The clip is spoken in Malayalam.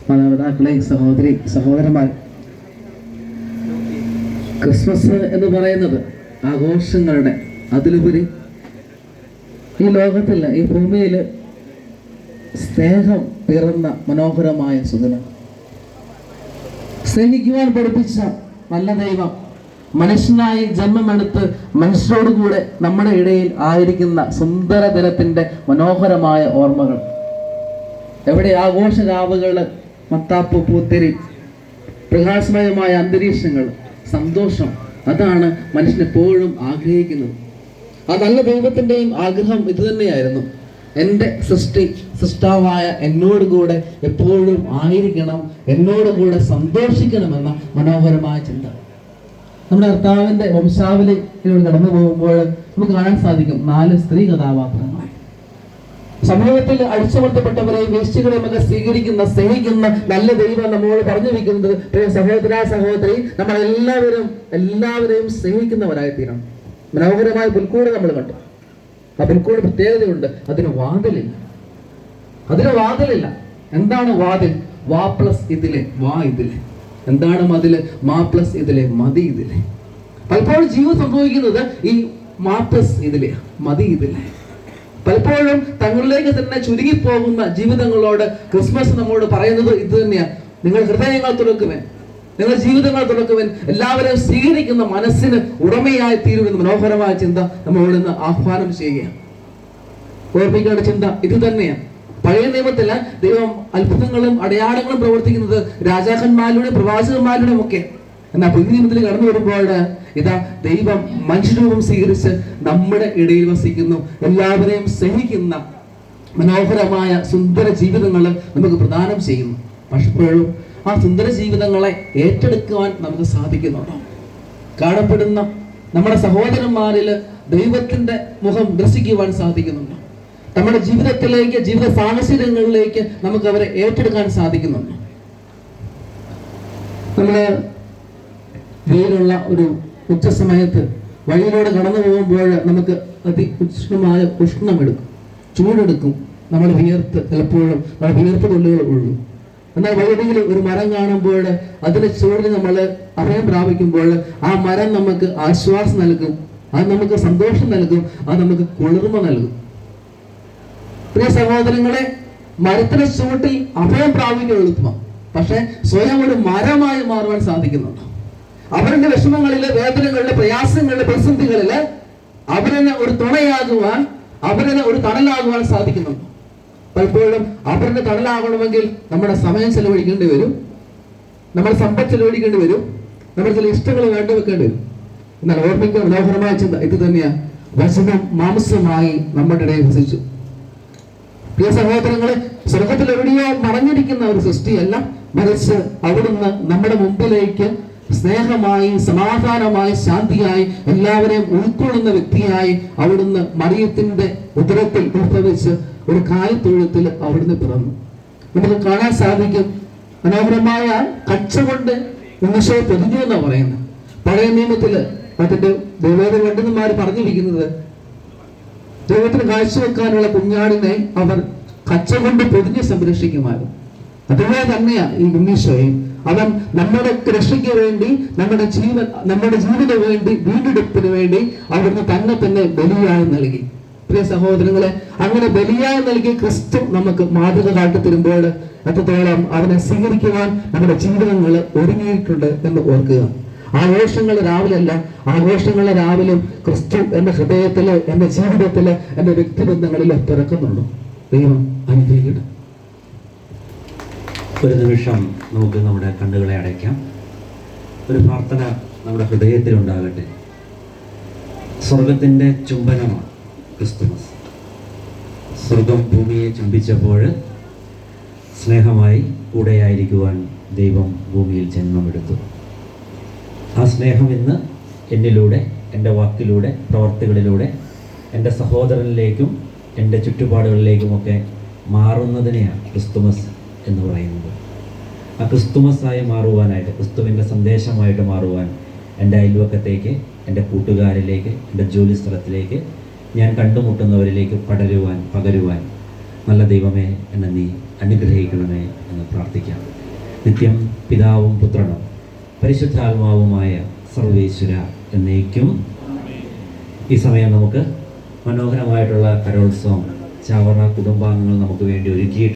മാതാപിതാക്കളെ, സഹോദരന്മാർ, ക്രിസ്മസ് എന്ന് പറയുന്നത് ആഘോഷങ്ങളുടെ അതിലുപരി ഈ ലോകത്തിൽ, ഈ ഭൂമിയിൽ സ്നേഹം പിറന്ന മനോഹരമായ സുദിനം. സ്നേഹിക്കുവാൻ പഠിപ്പിച്ച നല്ല ദൈവം മനുഷ്യനായി ജന്മമെടുത്ത് മനുഷ്യരോടുകൂടെ നമ്മുടെ ഇടയിൽ ആയിരിക്കുന്ന സുന്ദര ദിനത്തിൻ്റെ മനോഹരമായ ഓർമ്മകൾ. എവിടെ ആഘോഷരാവുകൾ, മത്താപ്പ്, പൂത്തിരി, പ്രകാശമയമായ അന്തരീക്ഷങ്ങൾ, സന്തോഷം, അതാണ് മനുഷ്യൻ എപ്പോഴും ആഗ്രഹിക്കുന്നത്. ആ നല്ല ദൈവത്തിൻ്റെയും ആഗ്രഹം ഇത് തന്നെയായിരുന്നു. എൻ്റെ സൃഷ്ടാവായ എന്നോട് കൂടെ എപ്പോഴും ആയിരിക്കണം, എന്നോട് കൂടെ സന്തോഷിക്കണമെന്ന മനോഹരമായ ചിന്ത. നമ്മുടെ കർത്താവിൻ്റെ വംശാവലിയിലൂടെ കടന്നു പോകുമ്പോൾ നമുക്ക് കാണാൻ സാധിക്കും 4 സ്ത്രീ കഥാപാത്രങ്ങൾ. സമൂഹത്തിൽ അടിച്ചമർത്തപ്പെട്ടവരെയും വേശ്യകളെയും ഒക്കെ സ്വീകരിക്കുന്ന, സ്നേഹിക്കുന്ന നല്ല ദൈവം നമ്മോട് പറഞ്ഞു വെക്കുന്നത്, സഹോദര സഹോദരി, നമ്മളെല്ലാവരെയും സ്നേഹിക്കുന്നവരായി തീരണം. മനോഹരമായ പുൽക്കൂട് നമ്മൾ കണ്ടു. ആ പുൽക്കൂട് പ്രത്യേകതയുണ്ട്, അതിന് വാതിലില്ല. എന്താണ് വാതിൽ? വാ പ്ലസ് ഇതിലെ വാ ഇതിലെ. എന്താണ് മതില്? മാ പ്ലസ് ഇതിലെ മതി ഇതിലെ. പലപ്പോഴും ജീവിതം സംഭവിക്കുന്നത് ഈ മാ പ്ലസ് ഇതിലെ മതി ഇതിലെ. പലപ്പോഴും തങ്ങളിലേക്ക് തന്നെ ചുരുങ്ങിപ്പോകുന്ന ജീവിതങ്ങളോട് ക്രിസ്മസ് നമ്മോട് പറയുന്നത് ഇത് തന്നെയാണ്. നിങ്ങൾ ഹൃദയങ്ങൾ തുറക്കുവൻ, നിങ്ങൾ ജീവിതങ്ങൾ തുറക്കുവൻ, എല്ലാവരെയും സ്വീകരിക്കുന്ന മനസ്സിന് ഉടമയായി തീരുമെന്ന് മനോഹരമായ ചിന്ത നമ്മളോട് ഇന്ന് ആഹ്വാനം ചെയ്യുകയാണ്. ഓർമ്മിക്കേണ്ട ചിന്ത ഇത് തന്നെയാണ്. പഴയ നിയമത്തിൽ ദൈവം അത്ഭുതങ്ങളും അടയാളങ്ങളും പ്രവർത്തിക്കുന്നത് രാജാക്കന്മാരുടെ, പ്രവാചകന്മാരുടെ ഒക്കെ. എന്നാൽ പുതിയ നിയമത്തിൽ കടന്നു വരുമ്പോൾ ഇതാ ദൈവം മനുഷ്യരൂപം സ്വീകരിച്ച് നമ്മുടെ ഇടയിൽ വസിക്കുന്നു. എല്ലാവരെയും സ്നേഹിക്കുന്ന മനോഹരമായ സുന്ദര ജീവിതങ്ങൾ നമുക്ക് പ്രദാനം ചെയ്യുന്നു. പക്ഷപ്പോഴും ആ സുന്ദര ജീവിതങ്ങളെ ഏറ്റെടുക്കുവാൻ നമുക്ക് സാധിക്കുന്നുണ്ടോ? കാണപ്പെടുന്ന നമ്മുടെ സഹോദരന്മാരിൽ ദൈവത്തിന്റെ മുഖം ദർശിക്കുവാൻ സാധിക്കുന്നുണ്ടോ? നമ്മുടെ ജീവിതത്തിലേക്ക്, ജീവിത സാഹചര്യങ്ങളിലേക്ക് നമുക്ക് അവരെ ഏറ്റെടുക്കാൻ സാധിക്കുന്നുണ്ടോ? നമ്മള് വെയിലുള്ള ഒരു ഉച്ച സമയത്ത് വഴിയിലൂടെ കടന്നു പോകുമ്പോൾ നമുക്ക് അതിഉഷ്ണമായ ഉഷ്ണമെടുക്കും, ചൂടെടുക്കും. നമ്മൾ വിയർത്ത്, പലപ്പോഴും നമ്മുടെ വിയർപ്പ് തുള്ളികൾ ഒഴുകും. എന്നാൽ വഴിയിൽ ഒരു മരം കാണുമ്പോൾ അതിന്റെ ചുവടിൽ നമ്മൾ അഭയം പ്രാപിക്കുമ്പോൾ ആ മരം നമുക്ക് ആശ്വാസം നൽകും, അത് നമുക്ക് സന്തോഷം നൽകും, അത് നമുക്ക് കുളിർമ നൽകും. പ്രിയ സഹോദരങ്ങളെ, മരത്തിന്റെ ചുവട്ടിൽ അഭയം പ്രാപിക്കുക എളുപ്പമാണ്. പക്ഷെ സ്വയം ഒരു മരമായി മാറുവാൻ സാധിക്കുന്നുണ്ട്. അവരുടെ വിഷമങ്ങളില്, വേദനകളില്, പ്രയാസങ്ങളില്, പ്രതിസന്ധികളില് അവരിന് ഒരു തുണയാകുവാൻ, അവരിന് ഒരു തണലാകുവാൻ സാധിക്കുന്നുണ്ട്. പലപ്പോഴും അവരുടെ തണലാകണമെങ്കിൽ നമ്മുടെ സമയം ചെലവഴിക്കേണ്ടി വരും, നമ്മുടെ സമ്പത്ത് ചെലവഴിക്കേണ്ടി വരും, നമ്മുടെ ചില ഇഷ്ടങ്ങൾ വേണ്ടിവെക്കേണ്ടി വരും. എന്നാൽ ഓർമ്മിക്കുക മനോഹരമായ ചിന്ത ഇത് തന്നെയാണ്. വചനം മാംസമായി നമ്മുടെ ഇടയിൽ വസിച്ചു. പ്രിയ സഹോദരങ്ങളെ, സ്വർഗത്തിൽ എവിടെയോ മറഞ്ഞിരിക്കുന്ന ഒരു സൃഷ്ടിയല്ല, മറിച്ച് അവിടുന്ന് നമ്മുടെ മുമ്പിലേക്ക് സ്നേഹമായി, സമാധാനമായി, ശാന്തിയായി, എല്ലാവരെയും ഉൾക്കൊള്ളുന്ന വ്യക്തിയായി അവിടുന്ന് മറിയത്തിന്റെ ഉദരത്തിൽ ഉത്ഭവിച്ച് ഒരു കാലിത്തൊഴുത്തിൽ അവിടുന്ന് പിറന്നു. നമുക്ക് കാണാൻ സാധിക്കും. മനോഹരമായ കച്ച കൊണ്ട് ഉണ്ണിശോ പൊതിഞ്ഞു എന്നാണ് പറയുന്നത്. പഴയ നിയമത്തില് അതിന്റെ ദേവേദ പണ്ഡിതന്മാർ പറഞ്ഞിരിക്കുന്നത്, ദൈവത്തിന് കാഴ്ചവെക്കാനുള്ള കുഞ്ഞാടിനെ അവർ കച്ച കൊണ്ട് പൊതിഞ്ഞ് സംരക്ഷിക്കുമായിരുന്നു. അതുപോലെ തന്നെയാണ് ഈ ഉണ്ണീശോയും. അവൻ നമ്മുടെ രക്ഷയ്ക്ക് വേണ്ടി, നമ്മുടെ ജീവന് വേണ്ടി, വീണ്ടെടുപ്പിന് വേണ്ടി അവിടുന്ന് തന്നെ ബലിയായി നൽകി. പ്രിയ സഹോദരങ്ങളെ, അങ്ങനെ ബലിയായി നൽകി ക്രിസ്തു നമുക്ക് മാതൃക കാട്ടിത്തരുമ്പോൾ എത്രത്തോളം അവനെ സ്വീകരിക്കുവാൻ നമ്മുടെ ജീവിതങ്ങൾ ഒരുങ്ങിയിട്ടുണ്ട് എന്ന് ഓർക്കുക. ആഘോഷങ്ങൾ രാവിലല്ല, ആഘോഷങ്ങളെ രാവിലും ക്രിസ്തു എന്റെ ഹൃദയത്തില്, എന്റെ ജീവിതത്തില്, എന്റെ വ്യക്തിബന്ധങ്ങളിൽ പിറക്കുന്നുള്ളൂ. ദൈവം അനുഗ്രഹിക്കട്ടെ. ഒരു നിമിഷം നമുക്ക് നമ്മുടെ കണ്ണുകളെ അടയ്ക്കാം. ഒരു പ്രാർത്ഥന നമ്മുടെ ഹൃദയത്തിലുണ്ടാകട്ടെ. സ്വർഗത്തിൻ്റെ ചുംബനമാണ് ക്രിസ്തുമസ്. സ്വർഗം ഭൂമിയെ ചുംബിച്ചപ്പോൾ സ്നേഹമായി കൂടെയായിരിക്കുവാൻ ദൈവം ഭൂമിയിൽ ജന്മമെടുത്തു. ആ സ്നേഹം ഇന്ന് എന്നിലൂടെ, എൻ്റെ വാക്കിലൂടെ, പ്രവർത്തികളിലൂടെ എൻ്റെ സഹോദരനിലേക്കും എൻ്റെ ചുറ്റുപാടുകളിലേക്കുമൊക്കെ മാറുന്നതിനെയാണ് ക്രിസ്തുമസ് എന്ന് പറയുന്നത്. ആ ക്രിസ്തുമസായി മാറുവാനായിട്ട്, ക്രിസ്തുവിൻ്റെ സന്ദേശമായിട്ട് മാറുവാൻ എൻ്റെ അയൽവക്കത്തേക്ക്, എൻ്റെ കൂട്ടുകാരിലേക്ക്, എൻ്റെ ജോലി സ്ഥലത്തിലേക്ക്, ഞാൻ കണ്ടുമുട്ടുന്നവരിലേക്ക് പകരുവാൻ നല്ല ദൈവമേ, എന്നെ നീ അനുഗ്രഹിക്കണമേ എന്ന് പ്രാർത്ഥിക്കാം. നിത്യം പിതാവും പുത്രനും പരിശുദ്ധാത്മാവുമായ സർവേശ്വര എന്നേക്കും. ഈ സമയം നമുക്ക് മനോഹരമായിട്ടുള്ള കരോത്സവം ചാവറ കുടുംബാംഗങ്ങൾ നമുക്ക് വേണ്ടി ഒരുക്കിയിട്ട്